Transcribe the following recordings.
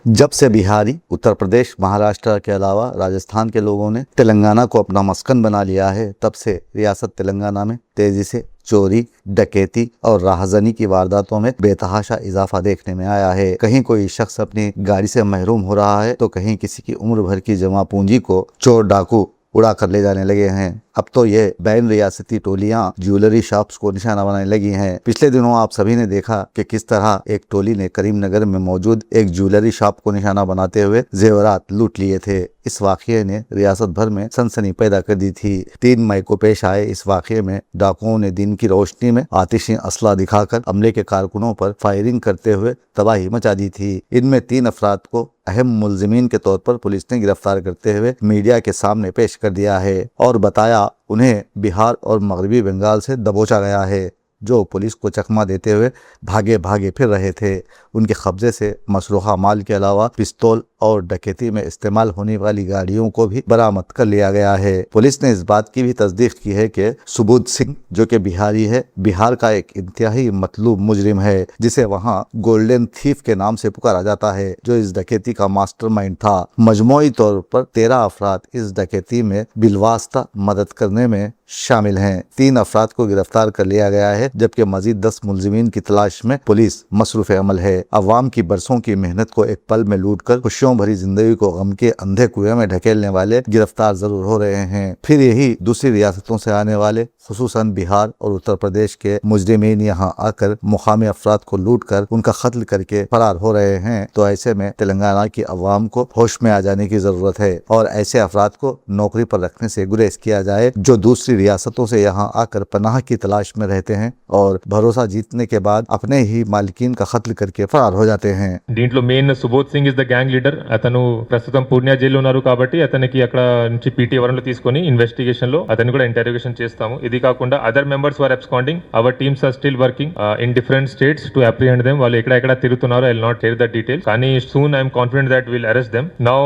जब से बिहारी, उत्तर प्रदेश, महाराष्ट्र के अलावा राजस्थान के लोगों ने तेलंगाना को अपना मस्कन बना लिया है, तब से रियासत तेलंगाना में तेजी से चोरी, डकैती और राहजनी की वारदातों में बेतहाशा इजाफा देखने में आया है। कहीं कोई शख्स अपनी गाड़ी से महरूम हो रहा है तो कहीं किसी की उम्र भर की जमा पूंजी को चोर डाकू उड़ा कर ले जाने लगे हैं। अब तो ये बैन रियासती टोलियां ज्वेलरी शॉप्स को निशाना बनाने लगी हैं। पिछले दिनों आप सभी ने देखा कि किस तरह एक टोली ने करीमनगर में मौजूद एक ज्वेलरी शॉप को निशाना बनाते हुए जेवरात लूट लिए थे। इस वाक़ये ने रियासत भर में सनसनी पैदा कर दी थी। 3 मई को पेश आए इस वाक़ये में डाकुओं ने दिन की रोशनी में आतिशी असला दिखाकर अमले के कारकुनों पर फायरिंग करते हुए तबाही मचा दी थी। इनमें 3 अफराद को अहम मुलजिमीन के तौर पर पुलिस ने गिरफ्तार करते हुए मीडिया के सामने पेश कर दिया है और बताया उन्हें बिहार और मगरबी बंगाल से दबोचा गया है, जो पुलिस को चकमा देते हुए भागे भागे फिर रहे थे। उनके कब्जे से मसरूहा माल के अलावा पिस्तौल और डकैती में इस्तेमाल होने वाली गाड़ियों को भी बरामद कर लिया गया है। पुलिस ने इस बात की भी तस्दीक की है कि सुबोध सिंह, जो कि बिहारी है, बिहार का एक इंतहाई मतलूब मुजरिम है, जिसे वहाँ गोल्डन थीफ के नाम से पुकारा जाता है, जो इस डकैती का मास्टरमाइंड था। मजमूई तौर पर 13 अफराद इस डकैती में बिलवास्ता मदद करने में शामिल हैं। 3 अफराद को गिरफ्तार कर लिया गया है, जबकि मजीद 10 मुलजिमीन की तलाश में पुलिस मसरूफ अमल है। अवाम की बरसों की मेहनत को एक पल में लूट कर खुशियों भरी जिंदगी को गम के अंधे कुएं में ढकेलने वाले गिरफ्तार जरूर हो रहे हैं, फिर यही दूसरी रियासतों से आने वाले खुसूसन बिहार और उत्तर प्रदेश के मुजरिमीन यहाँ आकर मुकामी अफराद को लूट कर उनका कत्ल करके फरार हो रहे हैं। तो ऐसे में तेलंगाना की अवाम को होश में आ जाने की जरूरत है और ऐसे अफराद को नौकरी पर रखने से गुरेज किया जाए, जो दूसरी रियासतों से यहाँ आकर पनाह की तलाश में रहते हैं और भरोसा जीतने के बाद अपने ही मालिकीन का कत्ल करके फरार हो जाते हैं। దీంట్లో main Subodh Singh is the gang leader. అతను ప్రస్తుతం పూర్ణియా జైల్లో ఉన్నారు కాబట్టి అతనికి అక్కడ నుంచి పీటీ వరంలో తీసుకొని ఇన్వెస్టిగేషన్ లో అతన్ని కూడా ఇంటరోగేషన్ చేస్తాము. ఇది కాకుండా other members were absconding. Our teams are still working in different states to apprehend them. వాళ్ళు ఎక్కడ తిరుగుతున్నారో I will not share the details, కానీ soon I'm confident that will arrest them. Now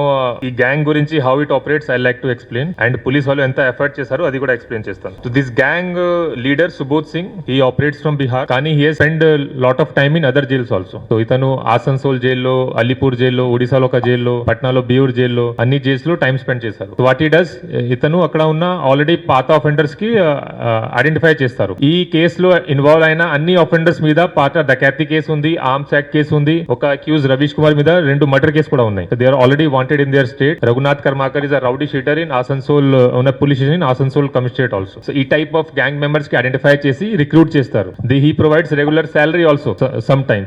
ఈ గ్యాంగ్ గురించి how it operates I like to explain, and police వాళ్ళు ఎంత effort చేశారో అది కూడా ఎక్స్ప్లెయిన్ చేస్తాను. So this gang leader Subodh Singh, he operates from Bihar, కానీ he Hess spend lot of time in other jails also. So ఇతను ఆసన్సోల్ జైల్లో, అలీపూర్ జైల్లో, ఒడిశాలో ఒక జైల్లో, పట్నాలో బియూర్ జైల్లో, అన్ని జైల్స్ లో టైం స్పెండ్ చేశారు. వాట్ హీ డస్, ఇతను అక్కడ ఉన్న ఆల్రెడీ పాత ఆఫెండర్స్ కి ఐడెంటిఫై చేస్తారు. ఈ కేసులో ఇన్వాల్వ్ అయిన అన్ని ఆఫెండర్స్ మీద పాత డకాతి కేసు ఉంది, ఆర్మ్స్ యాక్ట్ కేసు ఉంది, ఒక అక్యూజ్ రవీష్ కుమార్ మీద 2 మర్డర్ కేసు కూడా ఉన్నాయి. They are already wanted in their state. Raghunath Karmakar is a rowdy sheeter in Asansol ఉన్న police station in Asansol commissionerate also. So ఈ టైప్ ఆఫ్ గ్యాంగ్ మెంబర్స్ కి ఐడెంటిఫై చేసి రిక్రూట్ చేస్తారు. He provides regular salary also some times.